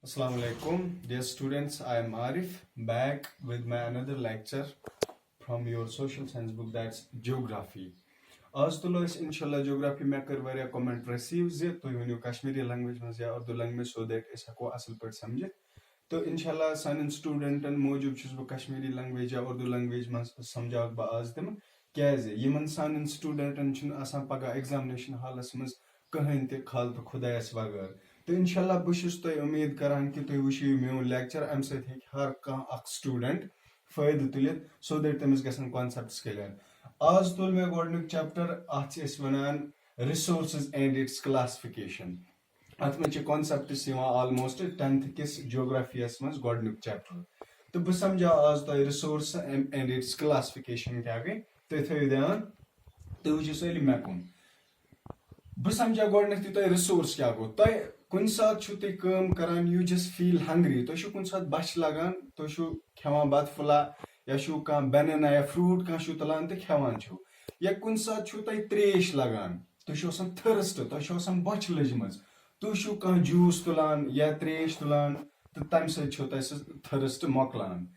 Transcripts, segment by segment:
Assalamu alaikum, dear students. I am Arif back with my another lecture from your social science book, that's geography. आज तुलो इस इंशाल्लाह geography में कर वारिया comment receive जे तो Unio Kashmiri language में या उर्दू language so that इस हको असल पर समझे तो इंशाल्लाह सानन स्टूडेंटन मौजूद छुस बो कश्मीरी language या उर्दू language में समझावत बा आज तम क्या जे यमन सानन स्टूडेंटन छुन आसान पगा examination हालस में कहीं ते खाल तो खुदायस वगर तो इंशाल्लाह बुशिस तो उम्मीद करान कि तो वुशियो मेन लेक्चर अम सत हे हर कह स्टूडेंट फायदे तुलित सो दैट तमिस गसन कॉन्सेप्ट्स क्लियर आज तुल मे गोडनुक चैप्टर अथ इस वनान रिसोर्सेज एंड इट्स क्लासिफिकेशन अथ में कॉन्सेप्ट्स ऑलमोस्ट 10th किस ज्योग्राफी मज गोडनुक चैप्टर तो बह समझा आज तो रिसोर्स एंड इट्स क्लासिफिकेशन क्या गई तो थो ध्यान तो वुचो सलिम मे कुन बह समझा गोडनुक तो रिसोर्स क्या गो तो कुन सात छु तुम काम करान यू जस्ट फील हंग्री तो कुन सात बच लगान तो खेवान बत फुला या कह बनाना या फ्रूट कह तुलान तो खेवान छु या कुन सात छु तुम त्रेश लगान तो थर्स्ट तो बच लजम तो कह जूस तुलान या त्रेश तुलान तो तम सह थर्स्ट मकलान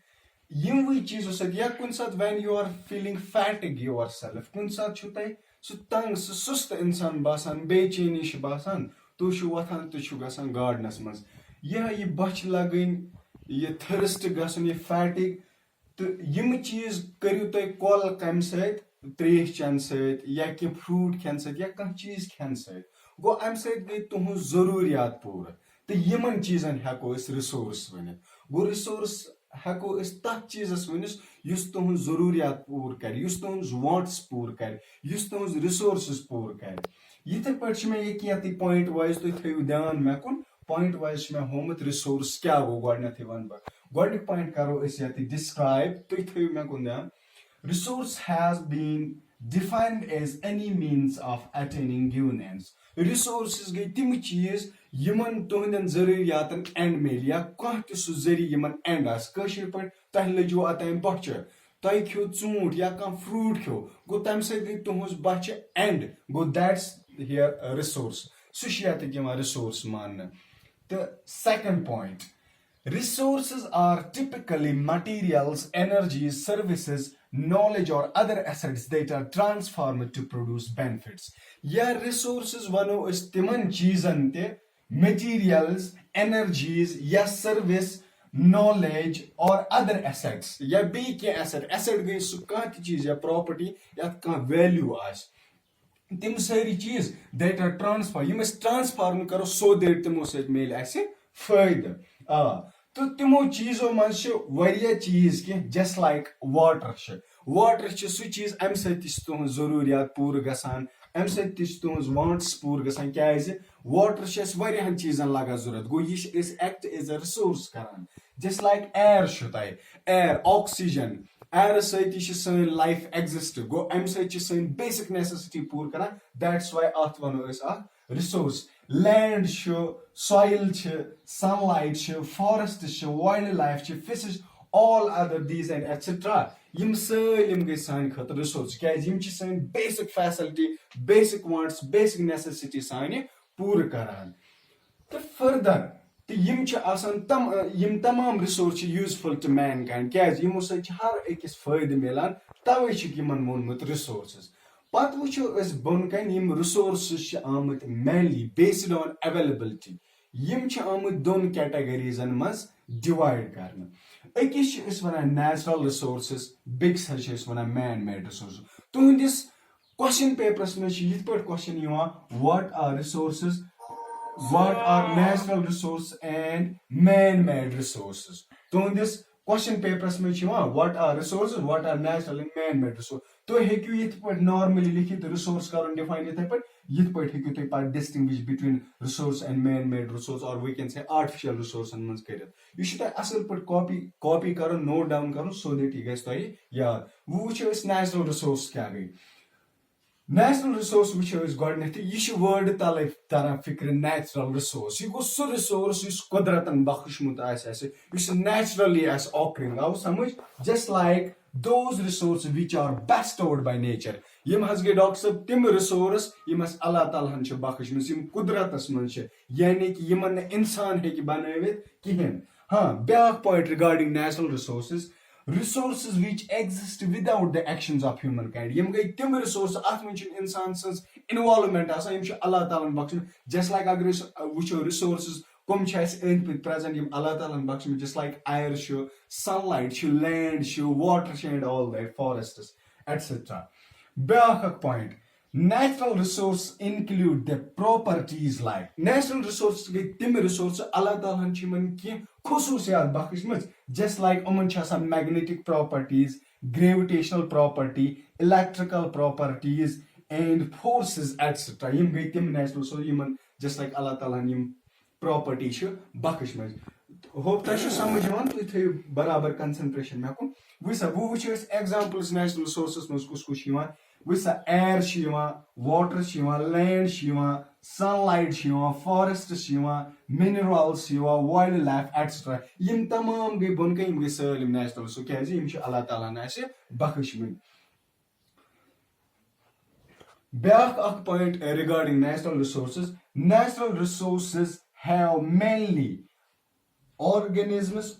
यमवे चीजों सत या कुन सात when you are feeling fatigue yourself कुन सात छु तुम तंग सुस्त इंसान बासान बेचैनी बासान तो वथान तो गसान गार्डनस मज यह बच लगन यह थर्स्ट गसन यह फैटिग तो यम चीज करू तुम कल कम त्रेश चन सत या कि फ्रूट खेन सत या कह चीज खेन सत गो अम सत गई तुहज जरूरियात पूरा तो यमन चीजन हेको रिसोर्स वन गो रिसोर्स हेको तथ चीजस वनिस युस तुहज जरूरियात पूर कर युस तुहज वांट्स पूर कर युस तुहज रिसोर्सेस पूर कर यिथे पे मे ये पॉइंट वाइज तुम थो ध्यान मे कुन पॉइंट वाइज मे होमुत रिसोर्स क्या गो गोडनेथ वन बह गोडनिक पॉइंट करो ये डिस्क्राइब तुम थो मे कुन ध्यान resource has been defined as any means of attaining given ends resources गई तिम चीज यमन तुहदन जरूरियातन एंड मिल या कह सह जरिए यमन एंड आशर पे तह लजो अतन बच तुम खो ूट या कह फ्रूट खो गो तम सत गई तुहज बच and go that's here resource सह रिसोर्स मान तो second point resources are typically materials, energies, services, knowledge or other assets that are transformed to produce benefits. या resources वनो इस तिमन चीजन ते materials, energies या service, knowledge or other assets या बी के asset गई सु कह चीज या property या कह value आस तिम सारी चीज that are transfer यम ट्रांसफॉर्म करो so that तिमो सत मिल असे फायदा तो तिमो चीजों मज चीज कह जस्ट लाइक वाटर सह चीज अम तुम जरूरियात पूर गसान अम तुम वांट्स पूर गसान क्या वाटर चीजन लगा जरूरत गो यह एक्ट एज अ रिसोर्स करान just like air air oxygen air सन लाइफ एग्जिस्ट गो अम सन बेसिक नेसेसिटी पूर करान दैट्स वाई अत वनो resource land soil sunlight forest wildlife fishes all other these and etc यम सलिम गई सान खतर रिसोर्स क्या यम सन basic facility basic wants basic necessity सान पूर करान तो फर्दर तो यम तमाम रिसोर्स यूजफुल टू मैनकाइंड क्या यमो सत हर अकिस फायदे मिलान तवे यमन मोनमुत रिसोर्सेस पत वो बोन कन यम रिसोर्सेस आमुत मेनली बेस्ड ऑन अवेलेबिलिटी यम आमुत दोन कैटेगरीजन मज डिवाइड कर अकिस वन नेचुरल रिसोर्सेस बिग्स वन मैन मेड रिसोर्स तुहदिस क्वेश्चन पेपर्स में ये question what are resources what are natural resources and man-made resources तुहदिस क्वेश्चन पेपर्स में what are resources what are natural and man-made resources तो हेकु ये पे नॉर्मली लिखित रिसोर्स कर डिफाइन ये पे हेकु तुम पे distinguish between resource and man-made resource और वी कैन से आर्टिफिशियल रिसोर्सन मज कर यह असल पे कॉपी कर नोट डाउन कर सो दैट यह गई याद वो नेचुरल रिसोर्स क्या गई Natural resource which is godnethy yeh word tale taran fikr natural resource yeh go su resource yus qudratan bakhshmut ase yus naturally as occurring aw samajh just like those resources which are bestowed by nature yim has ge doctor sab tim resource yim has Allah Taala han che bakhshmus yim qudratas man che yani ki yiman insan he ki banavit kihen ha byak point regarding natural resources which exist without the actions of humankind. Yim gai tim resources at mention insan sans involvement asa yim Allah Taala bakhshum just like agar which resources kom chas in present yim Allah Taala bakhshum just like air show sunlight show land show water and all that forests etc. Beakak point natural resources include the properties like natural resources gai tim resources Allah Taala han chiman ki khususiyat bakhshum just like magnetic properties, gravitational property, electrical properties, and forces, etc. Yim gay tim natural so yim just like Allah Taala yim property shu bakhshmaz. Hope that you samajhan tu the barabar concentration me kun. Which is examples natural resources maz kus yiwan. Air shiva, water shiva, land shiva, sunlight shiva, forest shiva, minerals shiva, wildlife, etc. Yim tamam gay bunka yim gay salim natural so kya yim shi Allah Taala na se bakhshmin. Back a point regarding natural resources. Natural resources have mainly organisms,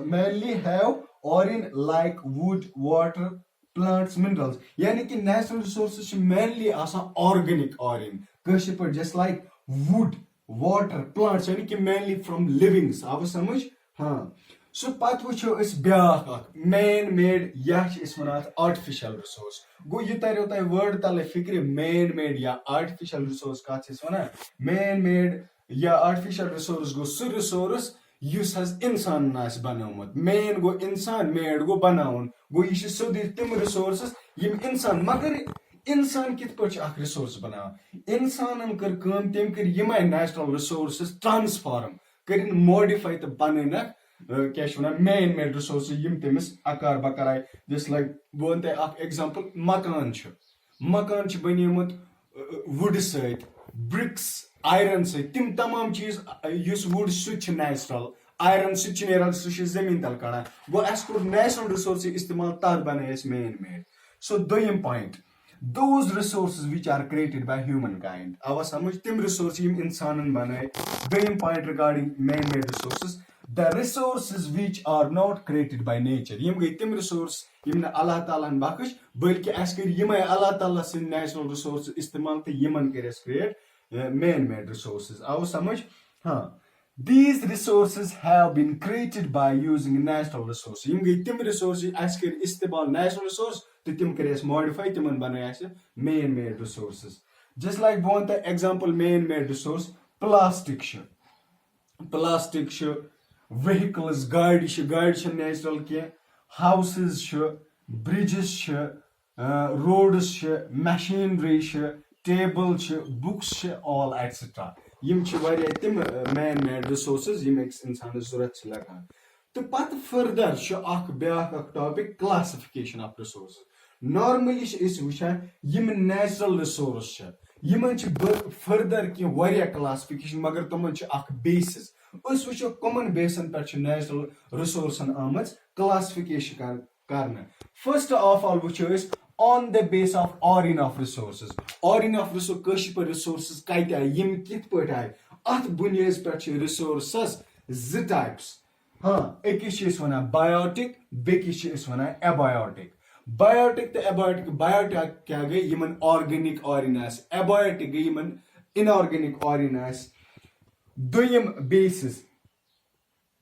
mainly have origin like wood, water, plants, minerals. Yani ki natural resources mainly asan organic origin. Kashipur just like wood, water, plants. Yani ki mainly from livings. Aap samajh? Haan. So pat wucho is byak man-made yah is vanat artificial resource. Go ye tare word tale fikri man-made ya artificial resource ka is vanat man-made ya artificial resource go su resource yus has insan nas banamut. Man go insan made go banaun. Go ye so the tim resources yim insan magar insan kit pach ak resource bana. Insanan kar kam tem kar yimai natural resources transform karin modify the bananak man-made resources yim temis akar bakarai just like one example makan ch banimut wood side bricks iron side tim tamam cheez use wood switch natural iron switch neral switch zamin tal kada go as kur natural resources istemal tar banayes man-made. So doyim point those resources which are created by humankind awa samajh tim resources yim insanan banay. Doyim point regarding man-made resources the resources which are not created by nature. Yim gai tim resource yim na Allah Taala bakhish balki askar yimai Allah Taala sin natural resources istemal te yiman keres create man-made resources. Aw samajh? Ha. These resources have been created by using natural resources. Yim gai tim resources askar istemal natural resource to tim keres modify timan banay man-made resources. Just like one the example man-made resource plastic vehicles guide natural ke houses bridges roads machinery table books all etc. Yim variya tim man-made resources yim insan zurat lagan. To pat further ak byak topic classification of resources. Normally is wichan yim natural resource yiman further ki variya classification magar toman ak basis us wucho common basin per natural resource and amats classification karna. First of all which is on the base of origin of resources. Origin of resources kaita yim kit pat ay at bunyas per resources z types. Ekis is one biotic, bekis is one abiotic. Biotic the abiotic kya gay yiman organic orinas, abiotic yiman inorganic orinas. Doyim basis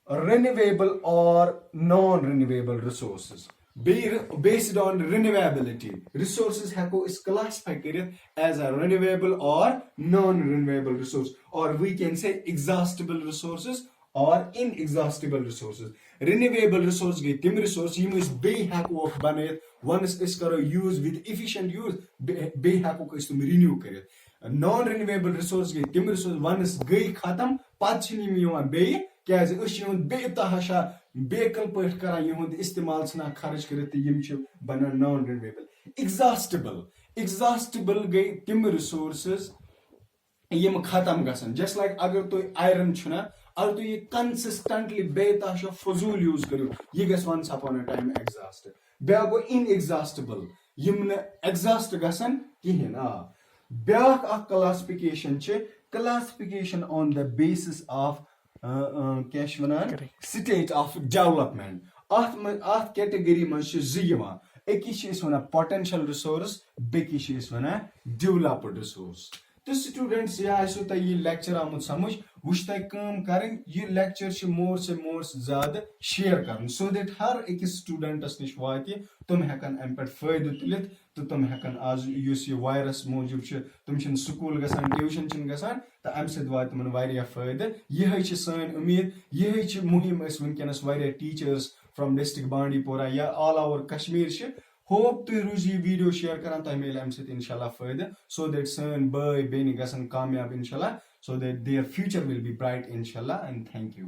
renewable or non-renewable resources. Based on renewability, resources is classified as a renewable or non-renewable resource, or we can say exhaustible resources or inexhaustible resources. Renewable resource ge tim resource yim is be hako banayat once is karo use with efficient use be hako is tum renew karit. Non-renewable resource ge tim resource one is gay khatam pachini miwan be kya is yun be tahasha be kal pat kara yun istemal sna kharch karit yim banan non-renewable. Exhaustible exhaustible गई tим resources यम खत्म गसन just like अगर तुम iron छुना अगर तुम ये consistently बेताशा फजूल use करो ये गस once upon a time exhaust ब्या गो इनएग्जॉस्टेबल यम न एग्जॉस्ट गसन किहिन ब्याक a classification on the basis of क्या वनान स्टेट ऑफ डेवलपमेंट अत कैटेगरी मज अकिस वन पोटेंशियल रिसोर्स बेकिस वन डेवलप्ड रिसोर्स तो स्टूडेंट्स यह आसो तह यह लेक्चर आमुत समझ वुच तह काम करें यह लेक्चर मोर से ज्यादा शेयर कर सो दैट हर अकिस स्टूडेंटस निश वात तुम हेकन अम पे फायदे तुलित तो तुम हेकन आज यह वायरस मूजूब तुम स्कूल गसान ट्यूशन गसान तो अम सत वात तिमन वारिया फायदे यह सान उम्मीद यह मुहिम वनकस वारिया टीचर्स फ्रॉम डिस्ट्रिक्ट बांडीपोरा या ऑल ओवर कश्मीर होप तुम रूज यह वीडियो शेयर करान तह मिले अम सत इंशाल्लाह फायदे so that sun by Ben गसन कामयाब इंशाल्लाह so that their future will be bright inshallah and thank you